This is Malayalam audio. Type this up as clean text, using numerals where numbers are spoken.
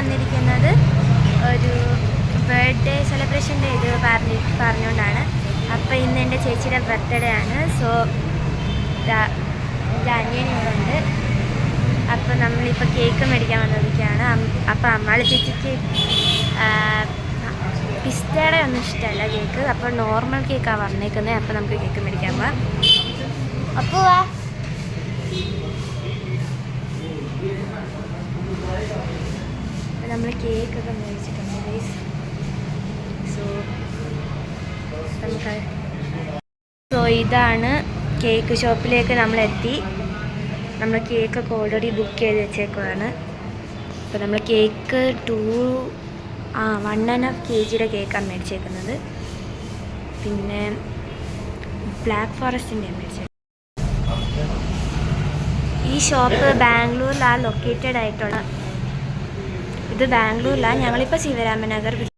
വന്നിരിക്കുന്നത് ഒരു ബർത്ത്ഡേ സെലിബ്രേഷൻ്റെ ഇത് പറഞ്ഞുകൊണ്ടാണ്. അപ്പോൾ ഇന്ന് എൻ്റെ ചേച്ചിയുടെ ബർത്ത്ഡേ ആണ്. സോ എൻ്റെ അനിയനുണ്ട്. അപ്പോൾ നമ്മളിപ്പോൾ കേക്ക് മേടിക്കാൻ വന്നിരിക്കുകയാണ്. അപ്പോൾ അമ്മാളി ചേച്ചിക്ക് പിസ്തയുടെ ഒന്നും ഇഷ്ടമല്ല കേക്ക്. അപ്പോൾ നോർമൽ കേക്കാണ് വന്നേക്കുന്നത്. അപ്പോൾ നമുക്ക് കേക്ക് മേടിക്കാൻ പോവാം. അപ്പോൾ നമ്മൾ കേക്കൊക്കെ മേടിച്ചിട്ടുണ്ട് ഗൈസ്. സോ ഇതാണ് കേക്ക് ഷോപ്പിലേക്ക് നമ്മളെത്തി. നമ്മൾ കേക്കൊക്കെ ഓൾറെഡി ബുക്ക് ചെയ്ത് വെച്ചേക്കുവാണ്. അപ്പോൾ നമ്മൾ കേക്ക് 1.5 kg കേക്കാണ് മേടിച്ചേക്കുന്നത്. പിന്നെ ബ്ലാക്ക് ഫോറസ്റ്റിൻ്റെ മേടിച്ചത്. ഈ ഷോപ്പ് ബാംഗ്ലൂരിലാണ് ലൊക്കേറ്റഡ് ആയിട്ടുള്ള. ഇത് ബാംഗ്ലൂരിലാണ്. ഞങ്ങളിപ്പോൾ ശിവരാമനഗർ